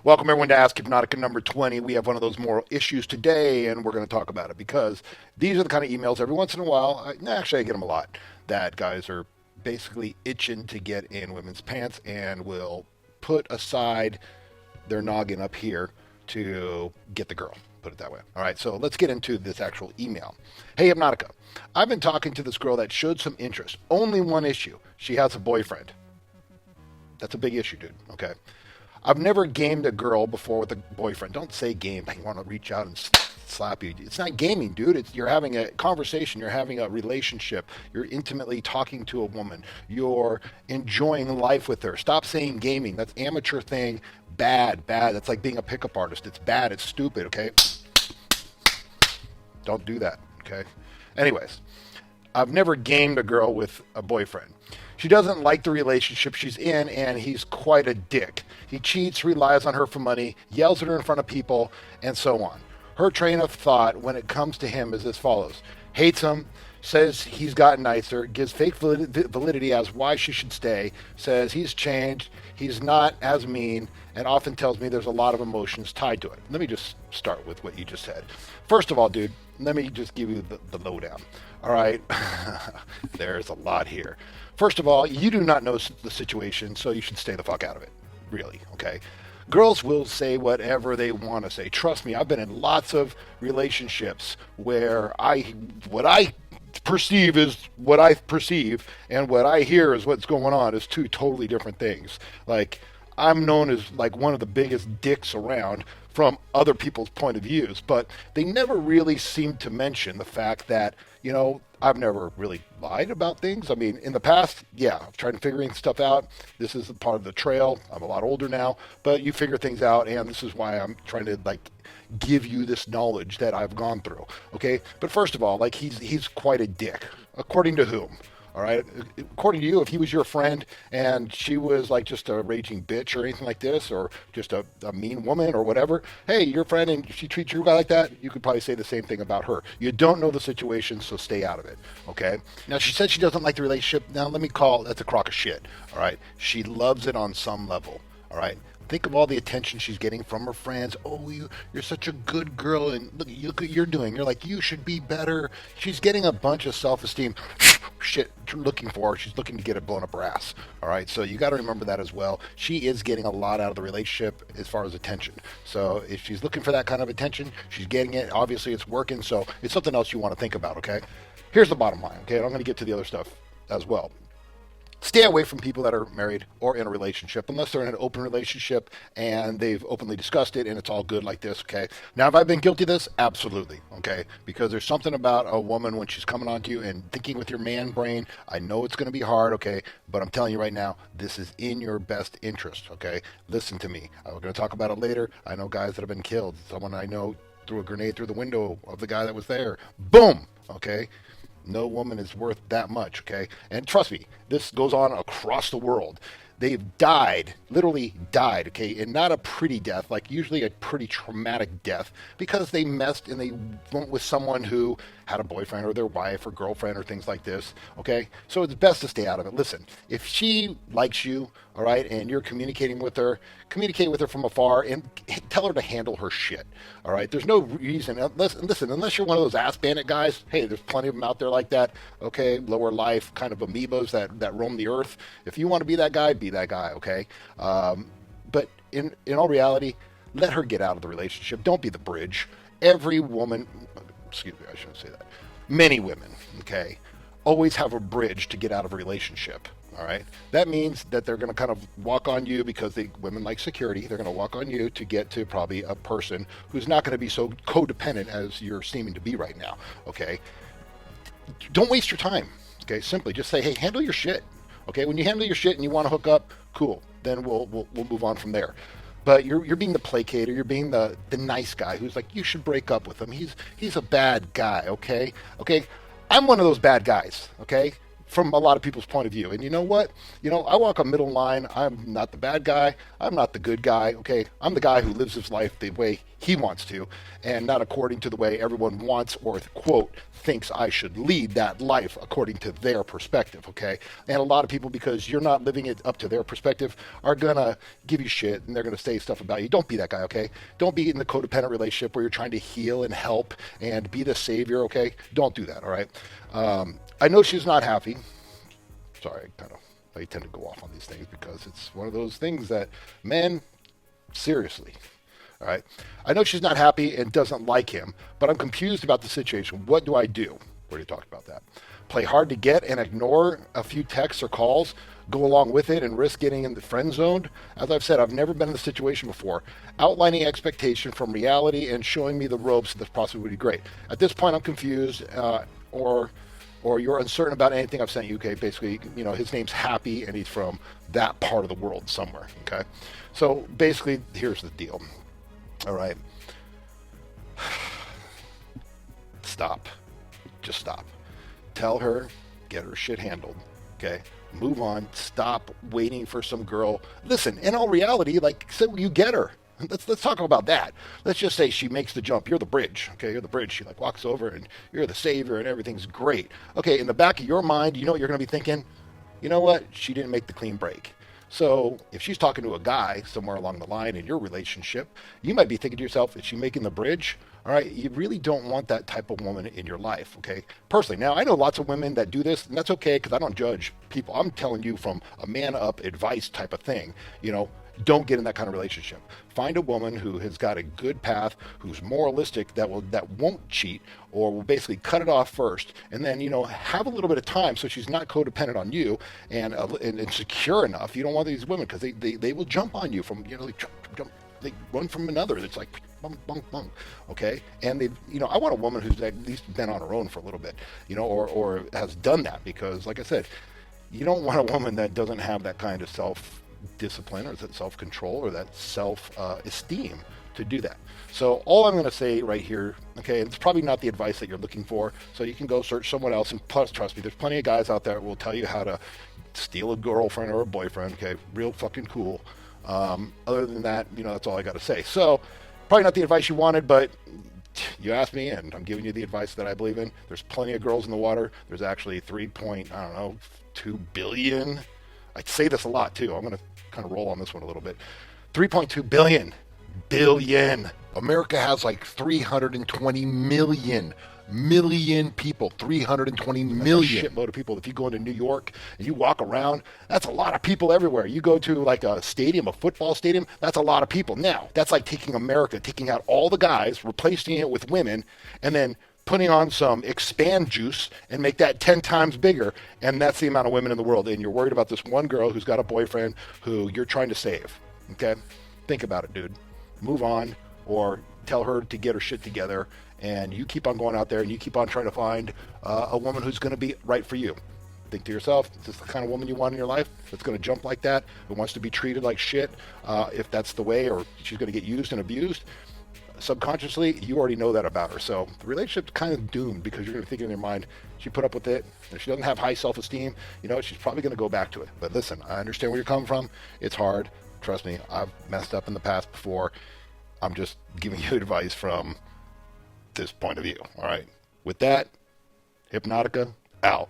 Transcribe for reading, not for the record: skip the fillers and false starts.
Welcome everyone to Ask Hypnotica number 20. We have one of those moral issues today, and we're going to talk about it because these are the kind of emails every once in a while, actually I get them a lot, that guys are basically itching to get in women's pants and will put aside their noggin up here to get the girl. Put it that way. All right, so let's get into this actual email. Hey, Hypnotica. I've been talking to this girl that showed some interest. Only one issue. She has a boyfriend. That's a big issue, dude. Okay. I've never gamed a girl before with a boyfriend. Don't say game. I want to reach out and slap you. It's not gaming, dude. You're having a conversation. You're having a relationship. You're intimately talking to a woman. You're enjoying life with her. Stop saying gaming. That's amateur thing. Bad. That's like being a pickup artist. It's bad. It's stupid, okay? Don't do that, okay? Anyways, I've never gamed a girl with a boyfriend. She doesn't like the relationship she's in, and he's quite a dick. He cheats, relies on her for money, yells at her in front of people, and so on. Her train of thought when it comes to him is as follows. Hates him, says he's gotten nicer, gives fake validity as why she should stay, says he's changed, he's not as mean, and often tells me there's a lot of emotions tied to it. Let me just start with what you just said. First of all, dude, let me just give you the lowdown. All right, there's a lot here. First of all, you do not know the situation, so you should stay the fuck out of it. Really, okay? Girls will say whatever they want to say. Trust me, I've been in lots of relationships where what I perceive is what I perceive, and what I hear is what's going on is two totally different things. Like, I'm known as like one of the biggest dicks around from other people's point of views, but they never really seem to mention the fact that, I've never really lied about things. I mean, in the past, yeah, I've tried figuring stuff out. This is a part of the trail. I'm a lot older now, but you figure things out, and this is why I'm trying to give you this knowledge that I've gone through. Okay, but first of all, he's quite a dick. According to whom? All right. According to you, if he was your friend and she was like just a raging bitch or anything like this, or just a mean woman or whatever, hey, your friend and she treats you like that, you could probably say the same thing about her. You don't know the situation, so stay out of it. Okay. Now, she said she doesn't like the relationship. Now, let me call that's a crock of shit. All right. She loves it on some level. All right. Think of all the attention she's getting from her friends. Oh, you're such a good girl, and look what you're doing. You're like, you should be better. She's getting a bunch of self-esteem shit looking for her. She's looking to get it blown up her ass. All right, so you got to remember that as well. She is getting a lot out of the relationship as far as attention. So if she's looking for that kind of attention, she's getting it. Obviously, it's working. So it's something else you want to think about. Okay, here's the bottom line. Okay, and I'm going to get to the other stuff as well. Stay away from people that are married or in a relationship unless they're in an open relationship and they've openly discussed it and it's all good like this, okay? Now, have I been guilty of this? Absolutely, okay? Because there's something about a woman when she's coming on to you and thinking with your man brain. I know it's going to be hard, okay? But I'm telling you right now, this is in your best interest, okay? Listen to me. We're going to talk about it later. I know guys that have been killed. Someone I know threw a grenade through the window of the guy that was there. Boom, okay? No woman is worth that much, okay? And trust me, this goes on across the world. They've died, literally died, okay? And not a pretty death, like usually a pretty traumatic death, because they messed and they went with someone who had a boyfriend or their wife or girlfriend or things like this, okay? So it's best to stay out of it. Listen, if she likes you, all right, and you're communicating with her, communicate with her from afar and tell her to handle her shit, all right? There's no reason, unless you're one of those ass bandit guys, hey, there's plenty of them out there like that, okay? Lower life kind of amoebas that roam the earth. If you want to be that guy, be that guy, okay? But in all reality, let her get out of the relationship. Don't be the bridge. Every woman, excuse me, I shouldn't say that. Many women, okay, always have a bridge to get out of a relationship. All right. That means that they're going to kind of walk on you because women like security. They're going to walk on you to get to probably a person who's not going to be so codependent as you're seeming to be right now. Okay. Don't waste your time. Okay. Simply just say, hey, handle your shit. Okay. When you handle your shit and you want to hook up, cool. Then we'll move on from there. But you're being the placater. You're being the nice guy who's like, you should break up with him. He's a bad guy. Okay. Okay. I'm one of those bad guys. Okay. from a lot of people's point of view. And you know what? I walk a middle line. I'm not the bad guy. I'm not the good guy. Okay. I'm the guy who lives his life the way he wants to and not according to the way everyone wants or, quote, thinks I should lead that life according to their perspective. Okay. And a lot of people, because you're not living it up to their perspective, are going to give you shit and they're going to say stuff about you. Don't be that guy. Okay. Don't be in the codependent relationship where you're trying to heal and help and be the savior. Okay. Don't do that. All right. I know she's not happy. Sorry, I tend to go off on these things because it's one of those things that men, seriously, all right. I know she's not happy and doesn't like him, but I'm confused about the situation. What do I do? We already talked about that. Play hard to get and ignore a few texts or calls, go along with it and risk getting in the friend zone. As I've said, I've never been in this situation before. Outlining expectation from reality and showing me the ropes of this process would be great. At this point, I'm confused, or you're uncertain about anything I've sent you. Okay, basically, his name's Happy and he's from that part of the world somewhere. Okay, so basically, here's the deal. All right, stop. Just stop. Tell her, get her shit handled. Okay, move on. Stop waiting for some girl. Listen, in all reality, so you get her. Let's talk about that. Let's just say she makes the jump. You're the bridge. Okay, you're the bridge. She walks over and you're the savior and everything's great. Okay, in the back of your mind, you know what you're going to be thinking? You know what? She didn't make the clean break. So if she's talking to a guy somewhere along the line in your relationship, you might be thinking to yourself, is she making the bridge? All right, you really don't want that type of woman in your life, okay? Personally, now I know lots of women that do this, and that's okay because I don't judge people. I'm telling you from a man up advice type of thing, don't get in that kind of relationship. Find a woman who has got a good path, who's moralistic, that won't cheat, or will basically cut it off first, and then have a little bit of time so she's not codependent on you and secure enough. You don't want these women because they will jump on you from they jump, they run from another. It's like bunk, bunk, bunk. Okay, and I want a woman who's at least been on her own for a little bit, or has done that, because like I said, you don't want a woman that doesn't have that kind of self-discipline or that self-control or that self-esteem to do that. So all I'm going to say right here, okay, it's probably not the advice that you're looking for, so you can go search someone else, and plus, trust me, there's plenty of guys out there that will tell you how to steal a girlfriend or a boyfriend, okay, real fucking cool. Other than that, that's all I got to say. So probably not the advice you wanted, but you asked me, and I'm giving you the advice that I believe in. There's plenty of girls in the water. There's actually 2 billion. I say this a lot too. I'm going to kind of roll on this one a little bit. 3.2 billion. America has 320 million people. 320 million. That's a shitload of people. If you go into New York and you walk around, that's a lot of people everywhere. You go to a stadium, a football stadium, that's a lot of people. Now, that's like taking America, taking out all the guys, replacing it with women, and then putting on some expand juice and make that 10 times bigger. And that's the amount of women in the world. And you're worried about this one girl who's got a boyfriend who you're trying to save. Okay? Think about it, dude. Move on, or tell her to get her shit together. And you keep on going out there and you keep on trying to find a woman who's going to be right for you. Think to yourself, is this the kind of woman you want in your life that's going to jump like that, who wants to be treated like shit, if that's the way, or she's going to get used and abused? Subconsciously, you already know that about her. So the relationship's kind of doomed, because you're going to think in your mind, she put up with it. If she doesn't have high self-esteem, she's probably going to go back to it. But listen, I understand where you're coming from. It's hard. Trust me, I've messed up in the past before. I'm just giving you advice from this point of view. All right. With that, Hypnotica out.